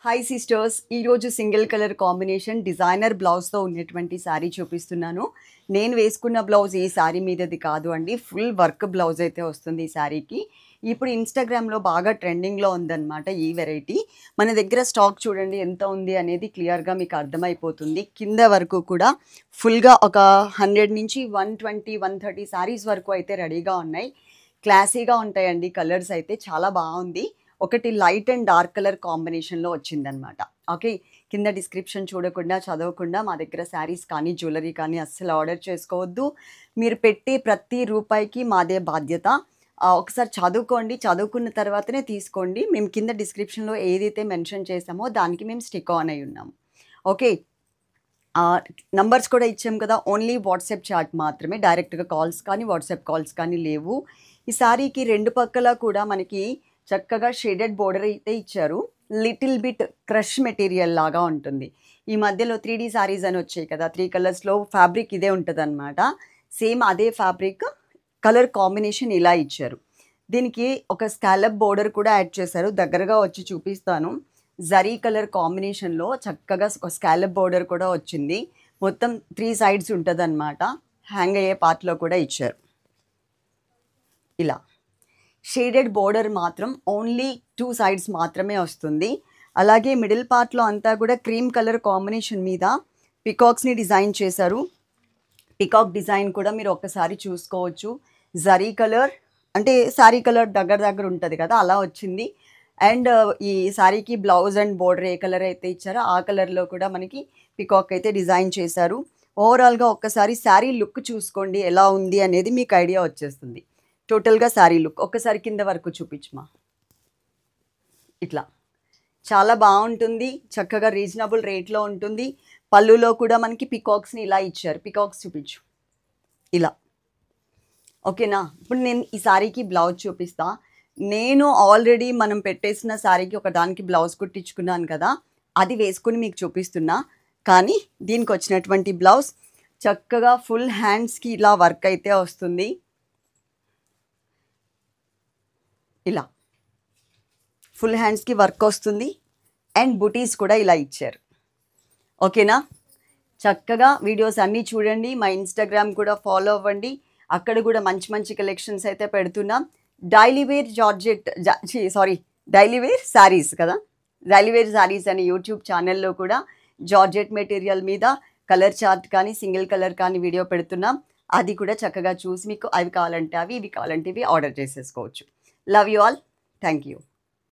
Hi sisters, ఈరోజు single colour combination designer బ్లౌజ్తో ఉన్నటువంటి శారీ చూపిస్తున్నాను. నేను వేసుకున్న బ్లౌజ్ ఈ శారీ మీదది కాదు అండి, ఫుల్ వర్క్ బ్లౌజ్ అయితే వస్తుంది ఈ శారీకి. ఇప్పుడు ఇన్స్టాగ్రామ్లో బాగా ట్రెండింగ్లో ఉందన్నమాట ఈ వెరైటీ. మన దగ్గర స్టాక్ చూడండి ఎంత ఉంది అనేది క్లియర్గా మీకు అర్థమైపోతుంది. కింద వరకు కూడా ఫుల్గా ఒక 100 నుంచి 120, 130 శారీస్ వరకు అయితే రెడీగా ఉన్నాయి. క్లాసీగా ఉంటాయండి, కలర్స్ అయితే చాలా బాగుంది. ఒకటి లైట్ అండ్ డార్క్ కలర్ కాంబినేషన్లో వచ్చిందనమాట. ఓకే, కింద డిస్క్రిప్షన్ చూడకుండా చదవకుండా మా దగ్గర శారీస్ కానీ జ్యువెలరీ కానీ అస్సలు ఆర్డర్ చేసుకోవద్దు. మీరు పెట్టే ప్రతి రూపాయికి మాదే బాధ్యత. ఒకసారి చదువుకోండి, చదువుకున్న తర్వాతనే తీసుకోండి. మేము కింద డిస్క్రిప్షన్లో ఏదైతే మెన్షన్ చేసామో దానికి మేము స్టిక్ ఆన్ అయి ఉన్నాము. ఓకే, నంబర్స్ కూడా ఇచ్చాం కదా, ఓన్లీ వాట్సాప్ చాట్ మాత్రమే, డైరెక్ట్గా కాల్స్ కానీ వాట్సాప్ కాల్స్ కానీ లేవు. ఈ శారీకి రెండు పక్కల కూడా మనకి చక్కగా షేడెడ్ బోర్డర్ అయితే ఇచ్చారు. లిటిల్ బిట్ క్రష్ మెటీరియల్ లాగా ఉంటుంది. ఈ మధ్యలో 3D శారీస్ అని వచ్చాయి కదా, 3 కలర్స్లో ఫ్యాబ్రిక్ ఇదే ఉంటుంది అనమాట. సేమ్ అదే ఫ్యాబ్రిక్, కలర్ కాంబినేషన్ ఇలా ఇచ్చారు. దీనికి ఒక స్కాలప్ బోర్డర్ కూడా యాడ్ చేశారు. దగ్గరగా వచ్చి చూపిస్తాను. జరీ కలర్ కాంబినేషన్లో చక్కగా ఒక స్కాలప్ బోర్డర్ కూడా వచ్చింది. మొత్తం 3 సైడ్స్ ఉంటుంది అనమాట. హ్యాంగ్ అయ్యే పార్ట్లో కూడా ఇచ్చారు. ఇలా షేడెడ్ బోర్డర్ మాత్రం ఓన్లీ 2 సైడ్స్ మాత్రమే వస్తుంది. అలాగే మిడిల్ పార్ట్లో అంతా కూడా క్రీమ్ కలర్ కాంబినేషన్ మీద పికాక్స్ని డిజైన్ చేశారు. పికాక్ డిజైన్ కూడా మీరు ఒక్కసారి చూసుకోవచ్చు. జరీ కలర్ అంటే శారీ కలర్ దగ్గర ఉంటుంది కదా, అలా వచ్చింది. అండ్ ఈ శారీకి blouse and border A colour అయితే ఇచ్చారో ఆ కలర్లో కూడా మనకి పికాక్ అయితే డిజైన్ చేశారు. ఓవరాల్గా ఒక్కసారి శారీ లుక్ చూసుకోండి ఎలా ఉంది అనేది మీకు ఐడియా వచ్చేస్తుంది. టోటల్గా శారీ లుక్ ఒక్కసారి కింద వరకు చూపించమా. ఇట్లా చాలా బాగుంటుంది, చక్కగా రీజనబుల్ రేట్లో ఉంటుంది. పళ్ళులో కూడా మనకి పికాక్స్ని ఇలా ఇచ్చారు. పికాక్స్ చూపించు ఇలా. ఓకేనా, ఇప్పుడు నేను ఈ శారీకి బ్లౌజ్ చూపిస్తా. నేను ఆల్రెడీ మనం పెట్టేసిన శారీకి ఒక దానికి బ్లౌజ్ కుట్టించుకున్నాను కదా, అది వేసుకుని మీకు చూపిస్తున్నా. కానీ దీనికి వచ్చినటువంటి బ్లౌజ్ చక్కగా ఫుల్ హ్యాండ్స్కి ఇలా వర్క్ అయితే వస్తుంది. ఇలా ఫుల్ హ్యాండ్స్కి వర్క్ వస్తుంది అండ్ బుటీస్ కూడా ఇలా ఇచ్చారు. ఓకేనా, చక్కగా వీడియోస్ అన్నీ చూడండి. మా ఇన్స్టాగ్రామ్ కూడా ఫాలో అవ్వండి, అక్కడ కూడా మంచి మంచి కలెక్షన్స్ అయితే పెడుతున్నాం. Daily wear daily wear saris కదా, డైలీ వేర్ శారీస్ అనే యూట్యూబ్ ఛానల్లో కూడా జార్జెట్ మెటీరియల్ మీద కలర్ చార్ట్ కానీ సింగిల్ కలర్ కానీ వీడియో పెడుతున్నాం. అది కూడా చక్కగా చూసి మీకు అవి కావాలంటే అవి, ఇవి కావాలంటే ఇవి ఆర్డర్ చేసేసుకోవచ్చు. Love you all. Thank you.